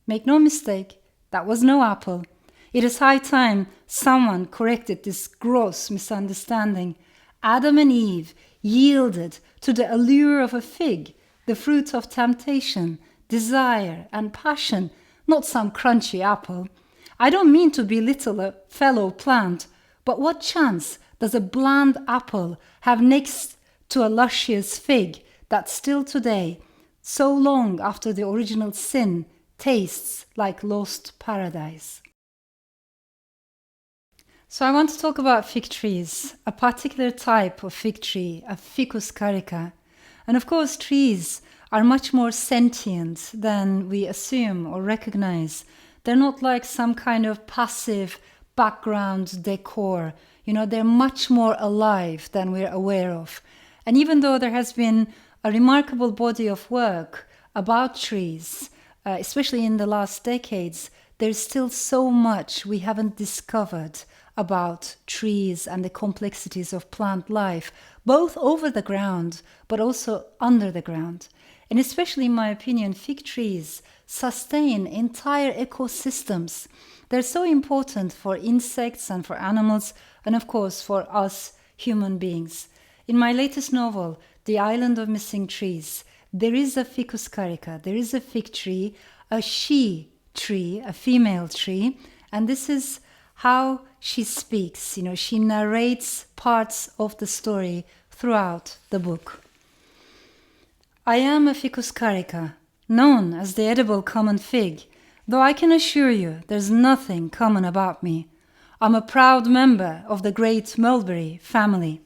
Make no mistake, that was no apple. It is high time someone corrected this gross misunderstanding. Adam and Eve yielded to the allure of a fig, the fruit of temptation, desire, and passion, not some crunchy apple. I don't mean to belittle a fellow plant, but what chance does a bland apple have next to a luscious fig that still today, so long after the original sin, tastes like lost paradise? So I want to talk about fig trees, a particular type of fig tree, a Ficus carica. And of course, trees are much more sentient than we assume or recognize. They're not like some kind of passive background decor. They're much more alive than we're aware of. And even though there has been a remarkable body of work about trees, especially in the last decades, there's still so much we haven't discovered about trees and the complexities of plant life, both over the ground, but also under the ground. And especially, in my opinion, fig trees sustain entire ecosystems. They're so important for insects and for animals, and of course for us human beings. In my latest novel, The Island of Missing Trees, there is a Ficus carica, there is a fig tree, a she tree, a female tree, and this is how she speaks. She narrates parts of the story throughout the book. I am a Ficus carica, known as the edible common fig, though I can assure you there's nothing common about me. I'm a proud member of the great mulberry family.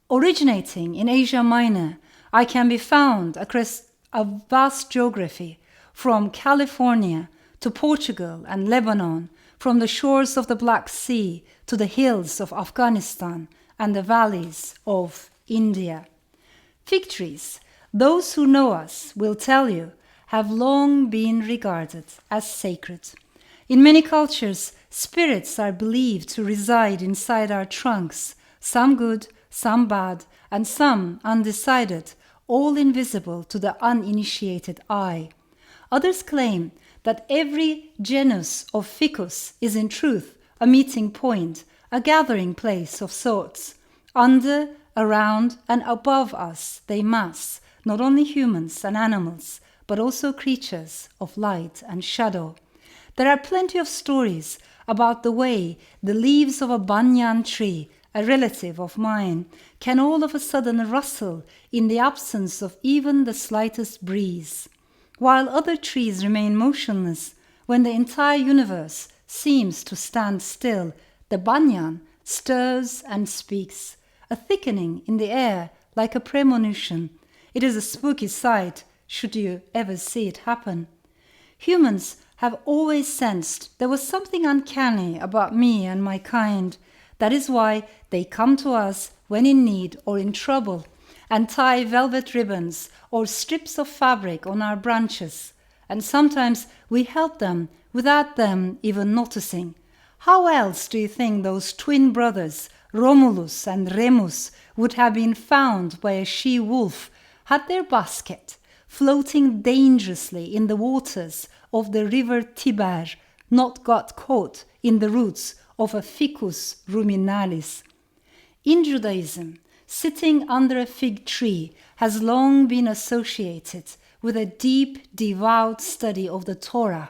Originating in Asia Minor, I can be found across a vast geography, from California to Portugal and Lebanon, from the shores of the Black Sea to the hills of Afghanistan and the valleys of India. Fig trees, those who know us will tell you, have long been regarded as sacred. In many cultures, spirits are believed to reside inside our trunks, some good, some bad, and some undecided, all invisible to the uninitiated eye. Others claim that every genus of ficus is in truth a meeting point, a gathering place of sorts. Under, around, and above us they mass, not only humans and animals, but also creatures of light and shadow. There are plenty of stories about the way the leaves of a banyan tree, a relative of mine, can all of a sudden rustle in the absence of even the slightest breeze, while other trees remain motionless. When the entire universe seems to stand still, the banyan stirs and speaks, a thickening in the air like a premonition. It is a spooky sight, should you ever see it happen. Humans have always sensed there was something uncanny about me and my kind. That is why they come to us when in need or in trouble, and tie velvet ribbons or strips of fabric on our branches. And sometimes we help them without them even noticing. How else do you think those twin brothers, Romulus and Remus, would have been found by a she-wolf had their basket, floating dangerously in the waters of the river Tiber, not got caught in the roots of a Ficus ruminalis? In Judaism, sitting under a fig tree has long been associated with a deep, devout study of the Torah.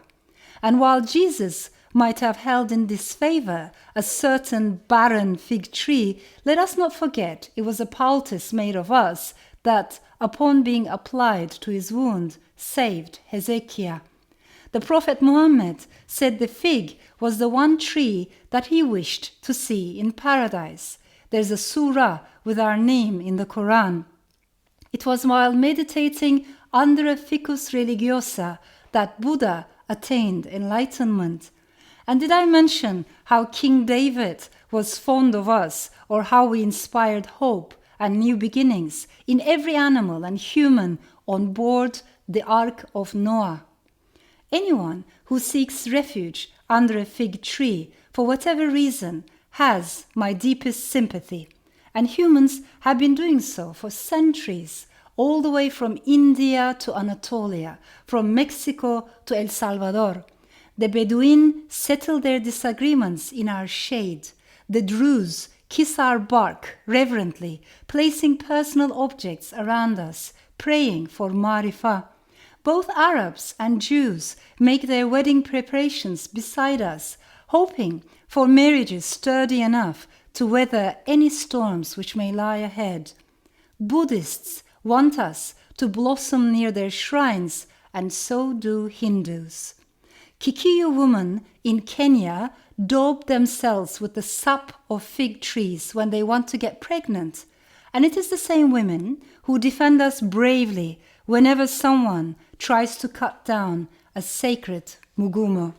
And while Jesus might have held in disfavor a certain barren fig tree, let us not forget it was a poultice made of us that, upon being applied to his wound, saved Hezekiah. The Prophet Muhammad said the fig was the one tree that he wished to see in paradise. There's a surah with our name in the Quran. It was while meditating under a ficus religiosa that Buddha attained enlightenment. And did I mention how King David was fond of us, or how we inspired hope and new beginnings in every animal and human on board the Ark of Noah? Anyone who seeks refuge under a fig tree, for whatever reason, has my deepest sympathy. And humans have been doing so for centuries, all the way from India to Anatolia, from Mexico to El Salvador. The Bedouin settle their disagreements in our shade. The Druze kiss our bark reverently, placing personal objects around us, praying for Marifah. Both Arabs and Jews make their wedding preparations beside us, hoping for marriages sturdy enough to weather any storms which may lie ahead. Buddhists want us to blossom near their shrines, and so do Hindus. Kikuyu women in Kenya daub themselves with the sap of fig trees when they want to get pregnant, and it is the same women who defend us bravely whenever someone tries to cut down a sacred mugumo.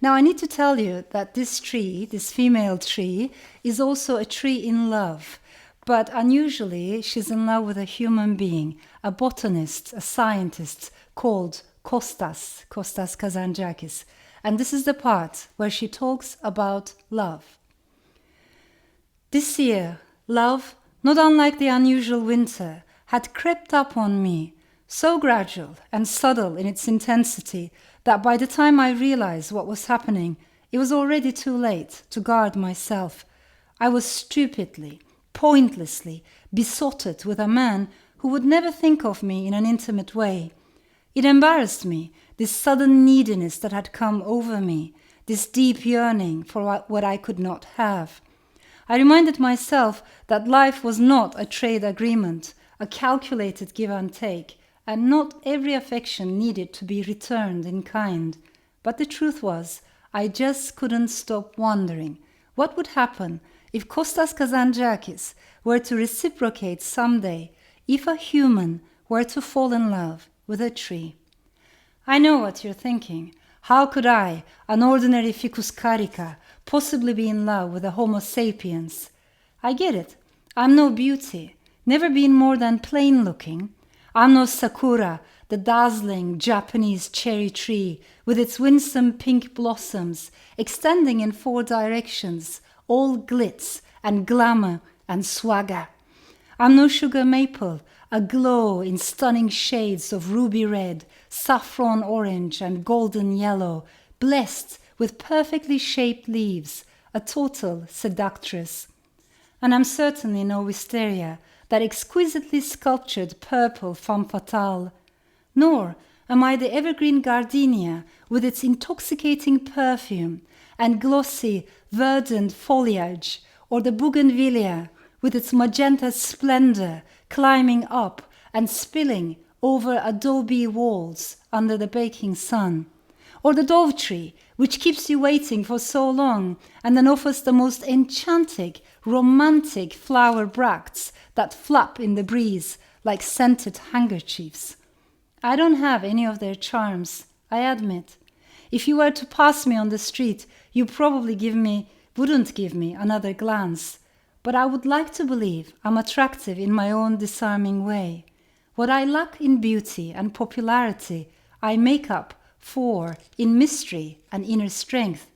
Now I need to tell you that this tree, this female tree, is also a tree in love, but unusually she's in love with a human being, a botanist, a scientist called Kostas Kazantzakis. And this is the part where she talks about love. This year, love, not unlike the unusual winter, had crept up on me, so gradual and subtle in its intensity that by the time I realized what was happening, it was already too late to guard myself. I was stupidly, pointlessly besotted with a man who would never think of me in an intimate way. It embarrassed me, this sudden neediness that had come over me, this deep yearning for what I could not have. I reminded myself that life was not a trade agreement, a calculated give and take, and not every affection needed to be returned in kind. But the truth was, I just couldn't stop wondering what would happen if Kostas Kazantzakis were to reciprocate someday, if a human were to fall in love with a tree. I know what you're thinking. How could I, an ordinary ficus carica, possibly be in love with a Homo sapiens? I get it. I'm no beauty, never been more than plain looking. I'm no sakura, the dazzling Japanese cherry tree with its winsome pink blossoms extending in 4 directions, all glitz and glamour and swagger. I'm no sugar maple, aglow in stunning shades of ruby red, saffron orange and golden yellow, blessed with perfectly shaped leaves, a total seductress. And I'm certainly no wisteria, that exquisitely sculptured purple femme fatale. Nor am I the evergreen gardenia with its intoxicating perfume and glossy, verdant foliage, or the bougainvillea with its magenta splendor climbing up and spilling over adobe walls under the baking sun, or the dove tree which keeps you waiting for so long and then offers the most enchanting, romantic flower bracts that flap in the breeze like scented handkerchiefs. I don't have any of their charms, I admit. If you were to pass me on the street, you probably wouldn't give me another glance. But I would like to believe I'm attractive in my own disarming way. What I lack in beauty and popularity, I make up for in mystery and inner strength.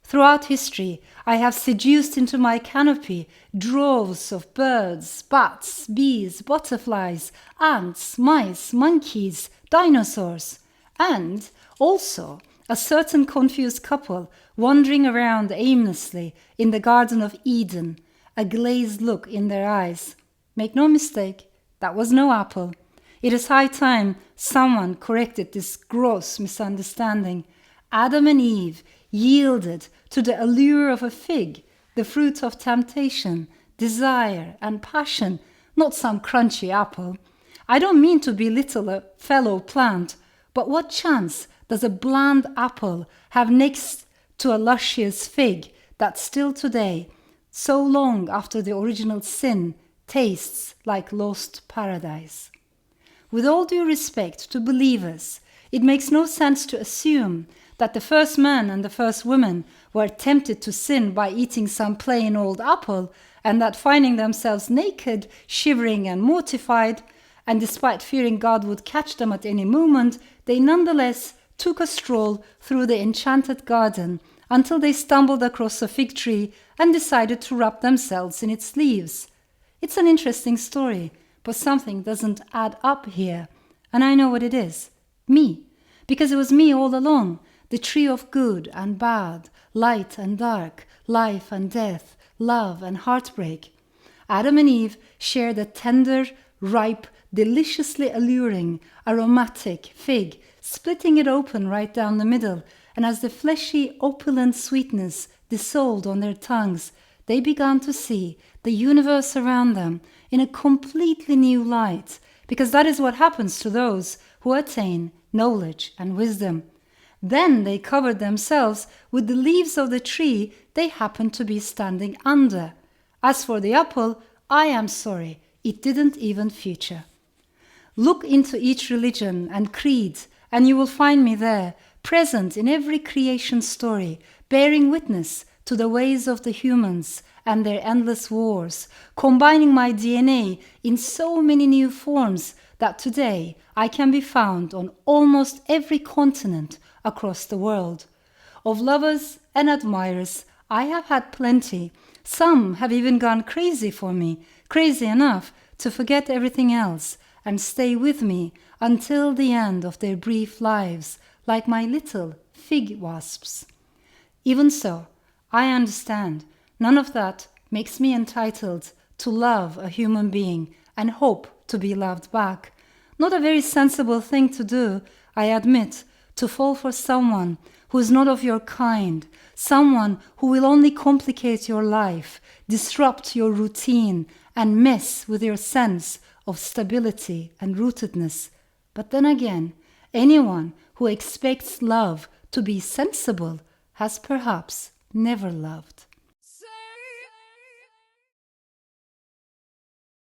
Throughout history, I have seduced into my canopy droves of birds, bats, bees, butterflies, ants, mice, monkeys, dinosaurs, and also a certain confused couple wandering around aimlessly in the Garden of Eden, a glazed look in their eyes. Make no mistake, that was no apple. It is high time someone corrected this gross misunderstanding. Adam and Eve yielded to the allure of a fig, the fruit of temptation, desire, and passion, not some crunchy apple. I don't mean to belittle a fellow plant, but what chance does a bland apple have next to a luscious fig that still today, so long after the original sin, tastes like lost paradise? With all due respect to believers, it makes no sense to assume that the first man and the first woman were tempted to sin by eating some plain old apple, and that finding themselves naked, shivering and mortified, and despite fearing God would catch them at any moment, they nonetheless took a stroll through the enchanted garden until they stumbled across a fig tree and decided to wrap themselves in its leaves. It's an interesting story, but something doesn't add up here. And I know what it is. Me. Because it was me all along. The tree of good and bad, light and dark, life and death, love and heartbreak. Adam and Eve shared a tender, ripe, deliciously alluring, aromatic fig, splitting it open right down the middle, and as the fleshy, opulent sweetness dissolved on their tongues, they began to see the universe around them in a completely new light, because that is what happens to those who attain knowledge and wisdom. Then they covered themselves with the leaves of the tree they happened to be standing under. As for the apple, I am sorry, it didn't even feature. Look into each religion and creed, and you will find me there, present in every creation story, bearing witness to the ways of the humans and their endless wars, combining my DNA in so many new forms that today I can be found on almost every continent across the world. Of lovers and admirers, I have had plenty. Some have even gone crazy for me, crazy enough to forget everything else and stay with me until the end of their brief lives, like my little fig wasps. Even so, I understand none of that makes me entitled to love a human being and hope to be loved back. Not a very sensible thing to do, I admit, to fall for someone who is not of your kind, someone who will only complicate your life, disrupt your routine, and mess with your sense of stability and rootedness. But then again, anyone who expects love to be sensible has perhaps never loved.